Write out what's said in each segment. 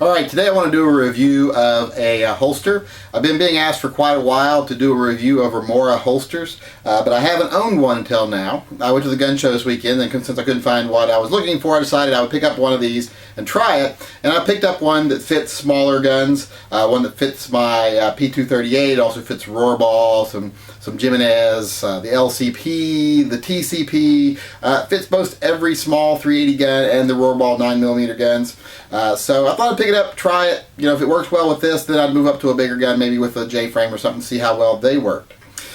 Alright, today I want to do a review of a holster. I've been being asked for quite a while to do a review of Remora holsters, but I haven't owned one until now. I went to the gun show this weekend, and since I couldn't find what I was looking for, I decided I would pick up one of these and try it. And I picked up one that fits smaller guns, one that fits my P238, also fits Rohrball, some Jimenez, the LCP, the TCP, fits most every small 380 gun and the Rohrball 9mm guns. So I thought I'd pick it up, try it. You know, if it works well with this, then I'd move up to a bigger gun, maybe with a J-frame or something, see how well they worked.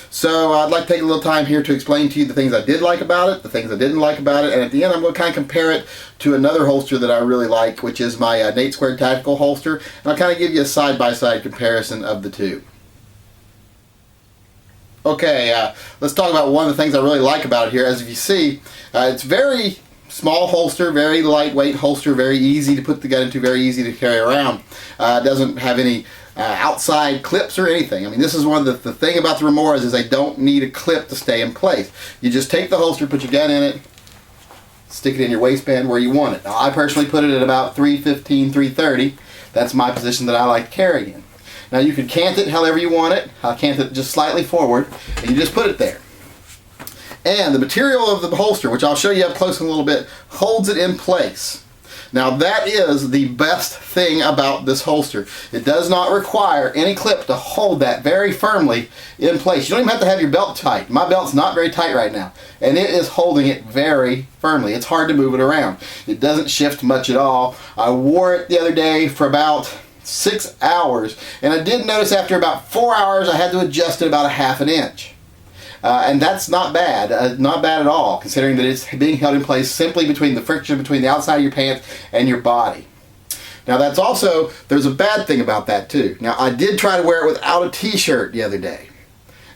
So I'd like to take a little time here to explain to you the things I did like about it, the things I didn't like about it, and at the end I'm going to kind of compare it to another holster that I really like, which is my Nate Squared Tactical holster, and I'll kind of give you a side-by-side comparison of the two. Okay, let's talk about one of the things I really like about it here. As you see, it's very small holster, very lightweight holster, very easy to put the gun into, very easy to carry around. It doesn't have any outside clips or anything. I mean, this is one of the thing about the Remoras is they don't need a clip to stay in place. You just take the holster, put your gun in it, stick it in your waistband where you want it. Now, I personally put it at about 315, 330. That's my position that I like to carry in. Now, you can cant it however you want it. I'll cant it just slightly forward, and you just put it there. And the material of the holster, which I'll show you up close in a little bit, holds it in place. Now that is the best thing about this holster. It does not require any clip to hold that very firmly in place. You don't even have to have your belt tight. My belt's not very tight right now, and it is holding it very firmly. It's hard to move it around. It doesn't shift much at all. I wore it the other day for about 6 hours, and I did notice after about 4 hours I had to adjust it about a ½ an inch. And that's not bad at all, considering that it's being held in place simply between the friction between the outside of your pants and your body. Now that's also, there's a bad thing about that too. Now I did try to wear it without a t-shirt the other day.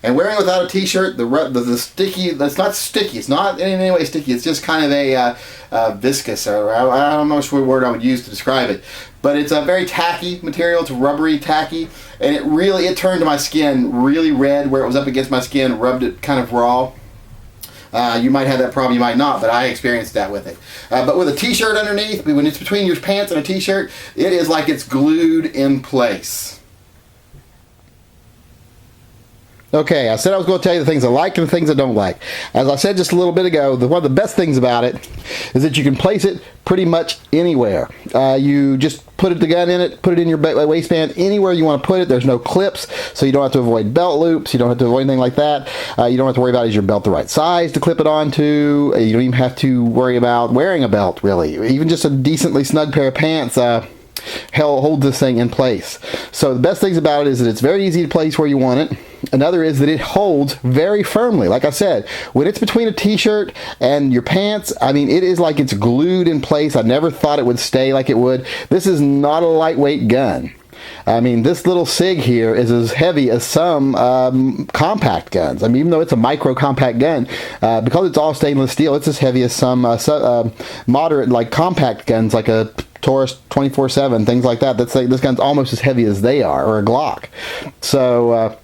And wearing it without a t-shirt, the sticky, that's not sticky, it's not in any way sticky, it's just kind of a viscous, or I don't know which word I would use to describe it. But it's a very tacky material, it's rubbery, tacky, and it turned my skin really red where it was up against my skin, rubbed it kind of raw. You might have that problem, you might not, but I experienced that with it. But with a t-shirt underneath, when it's between your pants and a t-shirt, it is like it's glued in place. Okay, I said I was going to tell you the things I like and the things I don't like. As I said just a little bit ago, one of the best things about it is that you can place it pretty much anywhere. You just put the gun in it, put it in your waistband, anywhere you want to put it. There's no clips, so you don't have to avoid belt loops. You don't have to avoid anything like that. You don't have to worry about is your belt the right size to clip it onto. You don't even have to worry about wearing a belt, really. Even just a decently snug pair of pants hold this thing in place. So the best things about it is that it's very easy to place where you want it. Another is that it holds very firmly. Like I said, when it's between a t-shirt and your pants, I mean, it is like it's glued in place. I never thought it would stay like it would. This is not a lightweight gun. I mean, this little SIG here is as heavy as some compact guns. I mean, even though it's a micro compact gun, because it's all stainless steel, it's as heavy as some moderate, like compact guns, like a Taurus 24/7, things like that. This gun's almost as heavy as they are, or a Glock. So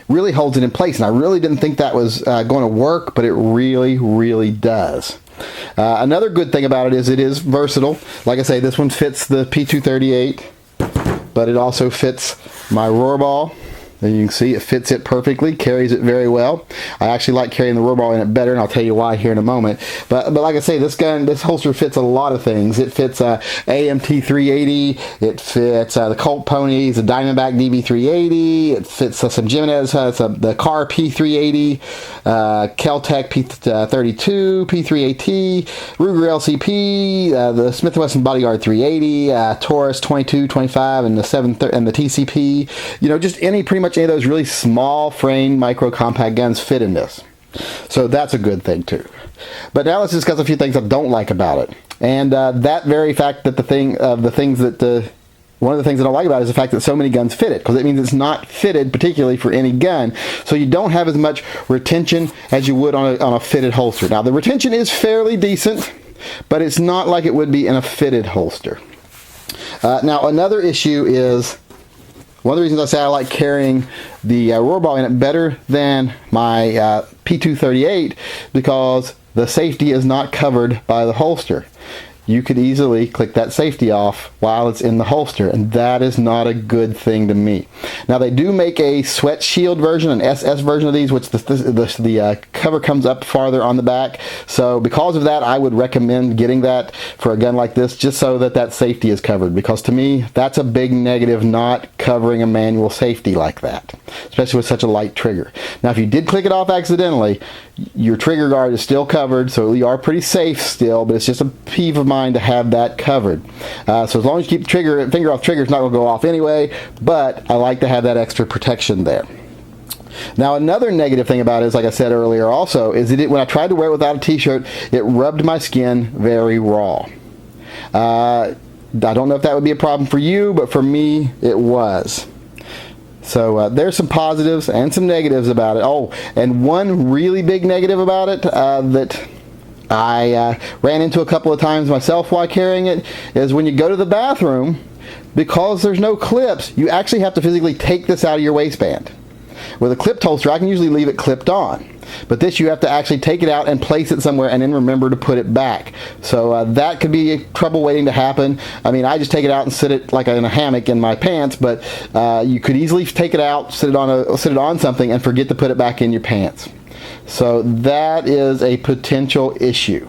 really holds it in place, and I really didn't think that was going to work, but it really, really does. Another good thing about it is versatile. Like I say, this one fits the P238, but it also fits my Rohrball. And you can see it fits it perfectly, carries it very well. I actually like carrying the Rohrball in it better, and I'll tell you why here in a moment. But like I say, this holster fits a lot of things. It fits AMT 380. It fits the Colt Ponies, the Diamondback DB380. It fits some Jimenez, the Car P380, Kel-Tec P32, P3AT, Ruger LCP, the Smith & Wesson Bodyguard 380, Taurus 22, 25, and the TCP. You know, just pretty much any of those really small frame micro compact guns fit in this. So that's a good thing too. But now let's discuss a few things I don't like about it. And that very fact that one of the things that I don't like about it is the fact that so many guns fit it, because it means it's not fitted particularly for any gun. So you don't have as much retention as you would on a fitted holster. Now the retention is fairly decent, but it's not like it would be in a fitted holster. Now another issue is, one of the reasons I say I like carrying the Rohrball in it better than my P238, because the safety is not covered by the holster. you could easily click that safety off while it's in the holster, and that is not a good thing to me. Now they do make a sweat shield version, an SS version of these, which the cover comes up farther on the back. So because of that, I would recommend getting that for a gun like this, just so that that safety is covered, because to me that's a big negative, not covering a manual safety like that, especially with such a light trigger. Now if you did click it off accidentally, your trigger guard is still covered, so you are pretty safe still, but it's just a peeve of mine to have that covered. So as long as you keep the finger off trigger, it's not going to go off anyway, but I like to have that extra protection there. Now another negative thing about it is, like I said earlier also, is that when I tried to wear it without a t-shirt, it rubbed my skin very raw. I don't know if that would be a problem for you, but for me it was. So there's some positives and some negatives about it. Oh, and one really big negative about it that I ran into a couple of times myself while carrying it is when you go to the bathroom, because there's no clips, you actually have to physically take this out of your waistband. With a clipped holster, I can usually leave it clipped on, but this you have to actually take it out and place it somewhere and then remember to put it back. So that could be trouble waiting to happen. I mean, I just take it out and sit it like in a hammock in my pants, but you could easily take it out, sit it on something and forget to put it back in your pants. So that is a potential issue.